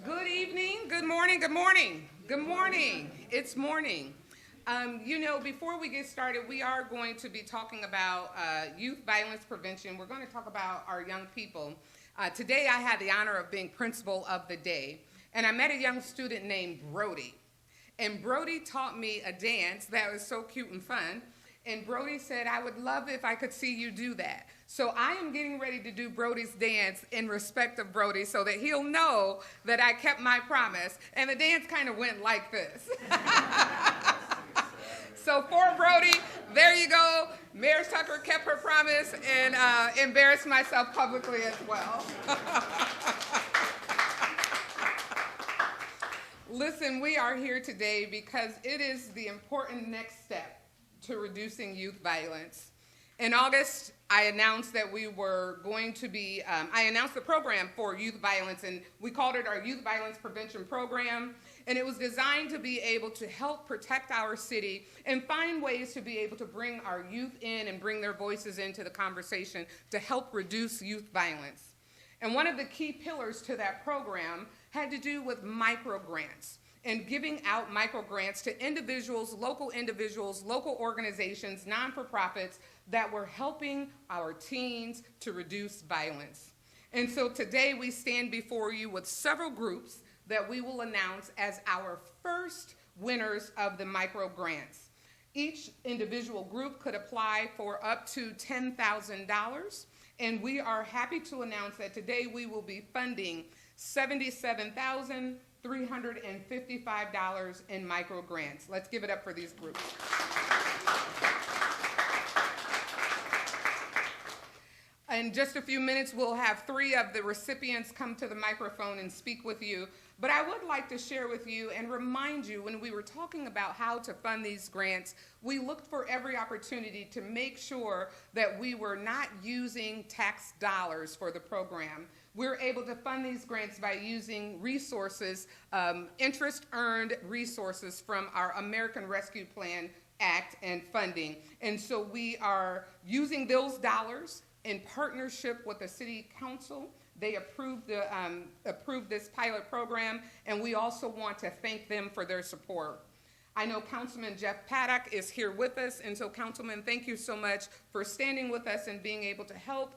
Good evening, good morning, good morning, good morning. It's morning. Before we get started, we are going to be talking about youth violence prevention. We're going to talk about our young people. Today I had the honor of being principal of the day, and I met a young student named Brody. And Brody taught me a dance that was so cute and fun. And Brody said, I would love if I could see you do that. So I am getting ready to do Brody's dance in respect of Brody so that he'll know that I kept my promise. And the dance kind of went like this. So for Brody, there you go. Mayor Tucker kept her promise and embarrassed myself publicly as well. Listen, we are here today because it is the important next step to reducing youth violence. In August, I announced that we were going to be, I announced the program for youth violence, and we called it our Youth Violence Prevention Program, and it was designed to be able to help protect our city and find ways to be able to bring our youth in and bring their voices into the conversation to help reduce youth violence. And one of the key pillars to that program had to do with microgrants and giving out microgrants to individuals, local organizations, non-for-profits that were helping our teens to reduce violence. And so today we stand before you with several groups that we will announce as our first winners of the microgrants. Each individual group could apply for up to $10,000, and we are happy to announce that today we will be funding $77,355 in microgrants. Let's give it up for these groups. In just a few minutes, we'll have 3 of the recipients come to the microphone and speak with you. But I would like to share with you and remind you, when we were talking about how to fund these grants, we looked for every opportunity to make sure that we were not using tax dollars for the program. We're able to fund these grants by using resources, interest-earned resources from our American Rescue Plan Act and funding. And so we are using those dollars in partnership with the City Council. They approved this pilot program, and we also want to thank them for their support. I know Councilman Jeff Paddock is here with us, and so Councilman, thank you so much for standing with us and being able to help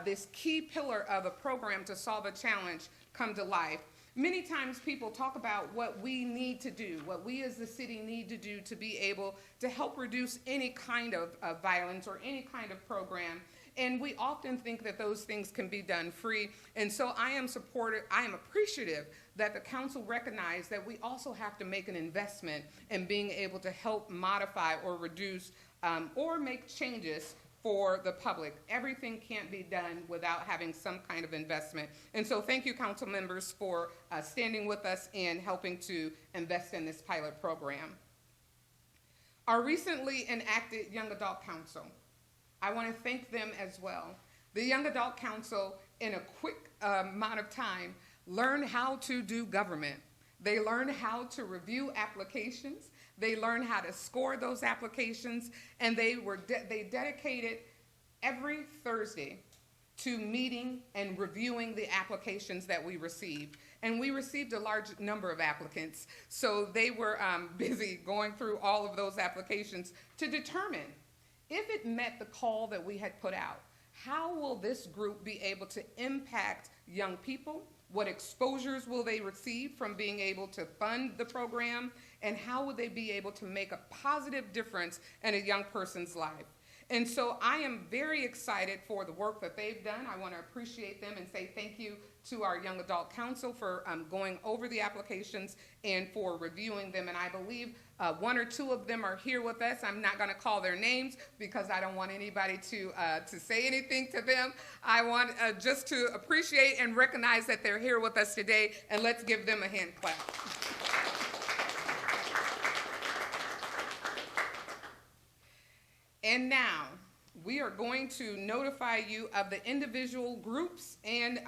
this key pillar of a program to solve a challenge come to life. Many times people talk about what we need to do, what we as the city need to do to be able to help reduce any kind of violence or any kind of program. And we often think that those things can be done free. And so I am appreciative that the council recognized that we also have to make an investment in being able to help modify or reduce or make changes for the public. Everything can't be done without having some kind of investment. And so thank you, council members, for standing with us and helping to invest in this pilot program. Our recently enacted Young Adult Council, I want to thank them as well. The Young Adult Council, in a quick amount of time, learned how to do government. They learned how to review applications. They learned how to score those applications, and they dedicated every Thursday to meeting and reviewing the applications that we received. And we received a large number of applicants, so they were busy going through all of those applications to determine if it met the call that we had put out. How will this group be able to impact young people? What exposures will they receive from being able to fund the program? And how would they be able to make a positive difference in a young person's life? And so I am very excited for the work that they've done. I want to appreciate them and say thank you to our Young Adult Council for going over the applications and for reviewing them. And I believe 1 or 2 of them are here with us. I'm not going to call their names because I don't want anybody to say anything to them. I want just to appreciate and recognize that they're here with us today, and let's give them a hand clap. And now, we are going to notify you of the individual groups and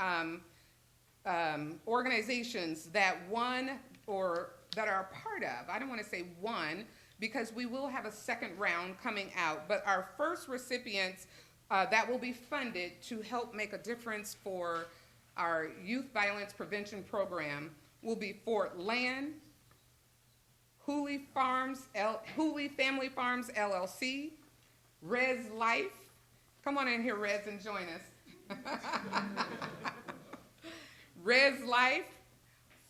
organizations that won or that are a part of. I don't want to say one because we will have a second round coming out, but our first recipients that will be funded to help make a difference for our youth violence prevention program will be FortLAN, Hooley Family Farms LLC, Res Life. Come on in here, Res, and join us. Res Life,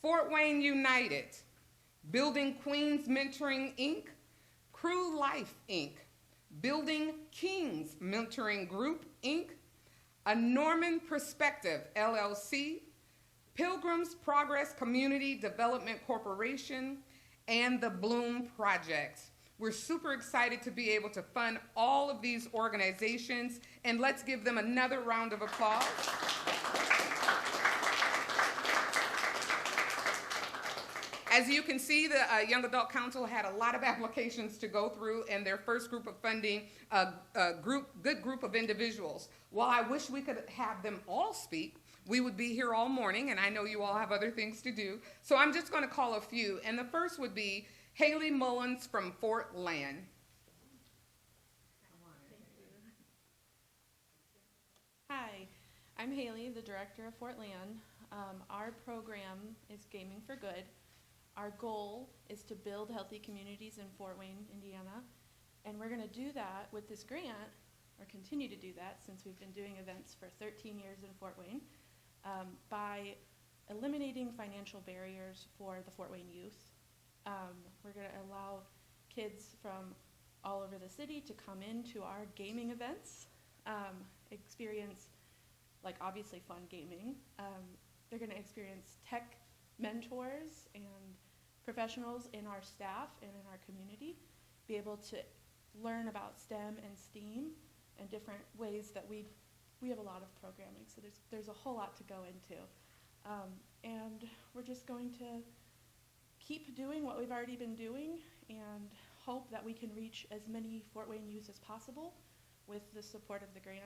Fort Wayne United, Building Queens Mentoring, Inc., Crew Life, Inc., Building Kings Mentoring Group, Inc., A Norman Perspective, LLC, Pilgrims Progress Community Development Corporation, and the Bloom Project. We're super excited to be able to fund all of these organizations, and let's give them another round of applause. As you can see, the Young Adult Council had a lot of applications to go through, and their first group of funding, good group of individuals. While I wish we could have them all speak, we would be here all morning, and I know you all have other things to do. So I'm just going to call a few, and the first would be Haley Mullins from FortLAN. Hi, I'm Haley, the director of FortLAN. Our program is Gaming for Good. Our goal is to build healthy communities in Fort Wayne, Indiana, and we're going to do that with this grant, or continue to do that since we've been doing events for 13 years in Fort Wayne, by eliminating financial barriers for the Fort Wayne youth. We're going to allow kids from all over the city to come into our gaming events, experience, like, obviously fun gaming. They're going to experience tech mentors and professionals in our staff and in our community, be able to learn about STEM and STEAM and different ways that we have a lot of programming, so there's a whole lot to go into. And we're just going to keep doing what we've already been doing and hope that we can reach as many Fort Wayne youth as possible with the support of the grant.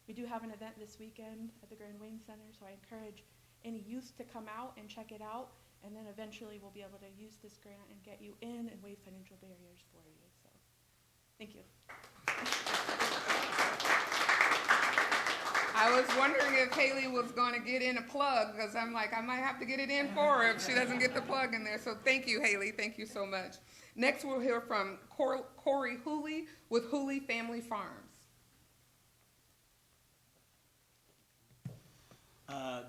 We do have an event this weekend at the Grand Wayne Center, so I encourage any youth to come out and check it out, and then eventually we'll be able to use this grant and get you in and waive financial barriers for you. So, thank you. I was wondering if Haley was going to get in a plug, because I'm like, I might have to get it in for her if she doesn't get the plug in there. So thank you, Haley. Thank you so much. Next, we'll hear from Cory Hooley with Hooley Family Farms.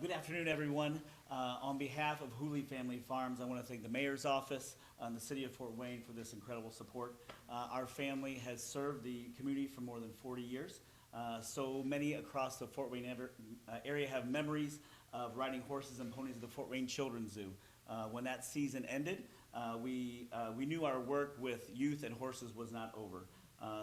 Good afternoon, everyone. On behalf of Hooley Family Farms, I want to thank the Mayor's Office and the City of Fort Wayne for this incredible support. Our family has served the community for more than 40 years. So many across the Fort Wayne area have memories of riding horses and ponies at the Fort Wayne Children's Zoo. When that season ended, we knew our work with youth and horses was not over.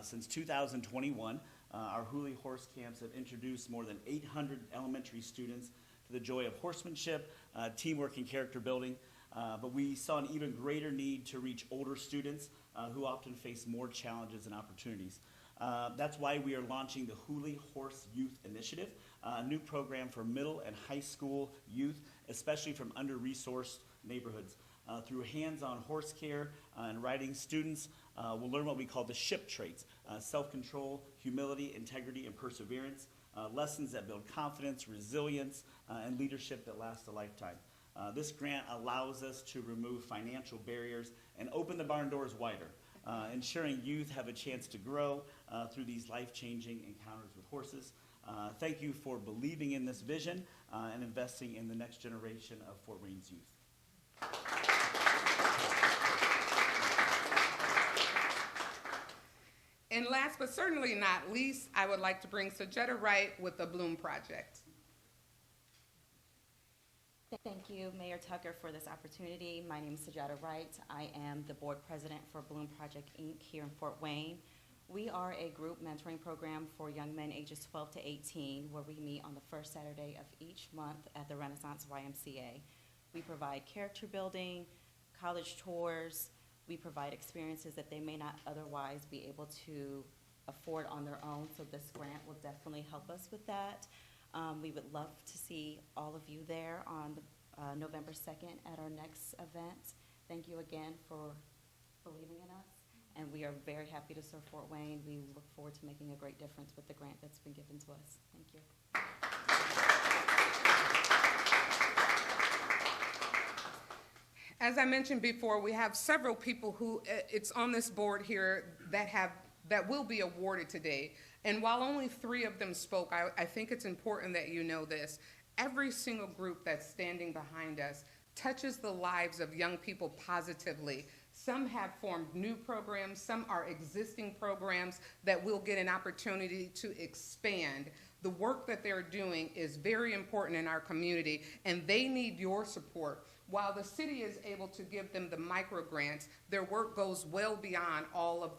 Since 2021, our Hooley horse camps have introduced more than 800 elementary students to the joy of horsemanship, teamwork, and character building. But we saw an even greater need to reach older students who often face more challenges and opportunities. That's why we are launching the Hooley Horse Youth Initiative, a new program for middle and high school youth, especially from under-resourced neighborhoods. Through hands-on horse care and riding, students will learn what we call the SHIP traits: self-control, humility, integrity, and perseverance, lessons that build confidence, resilience, and leadership that lasts a lifetime. This grant allows us to remove financial barriers and open the barn doors wider, ensuring youth have a chance to grow through these life-changing encounters with horses. Thank you for believing in this vision and investing in the next generation of Fort Wayne's youth. And last but certainly not least, I would like to bring Sajatta Wright with the Bloom Project. Thank you, Mayor Tucker, for this opportunity. My name is Sajatta Wright. I am the board president for Bloom Project, Inc. here in Fort Wayne. We are a group mentoring program for young men ages 12 to 18, where we meet on the first Saturday of each month at the Renaissance YMCA. We provide character building, college tours. We provide experiences that they may not otherwise be able to afford on their own, so this grant will definitely help us with that. We would love to see all of you there on November 2nd at our next event. Thank you again for believing in us, and we are very happy to serve Fort Wayne. We look forward to making a great difference with the grant that's been given to us. Thank you. As I mentioned before, we have several people who, it's on this board here, that will be awarded today. And while only 3 of them spoke, I think it's important that you know this. Every single group that's standing behind us touches the lives of young people positively. Some have formed new programs, some are existing programs that will get an opportunity to expand. The work that they're doing is very important in our community, and they need your support. While the city is able to give them the microgrants, their work goes well beyond all of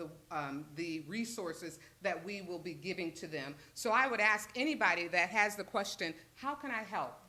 the resources that we will be giving to them. So I would ask anybody that has the question, how can I help?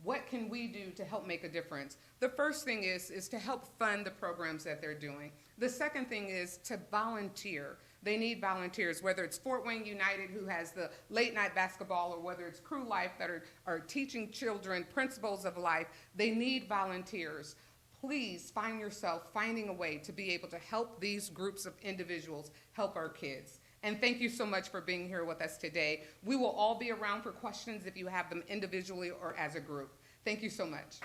What can we do to help make a difference? The first thing is to help fund the programs that they're doing. The second thing is to volunteer. They need volunteers, whether it's Fort Wayne United, who has the late night basketball, or whether it's Crew Life that are teaching children principles of life. They need volunteers. Please find yourself finding a way to be able to help these groups of individuals help our kids. And thank you so much for being here with us today. We will all be around for questions if you have them individually or as a group. Thank you so much.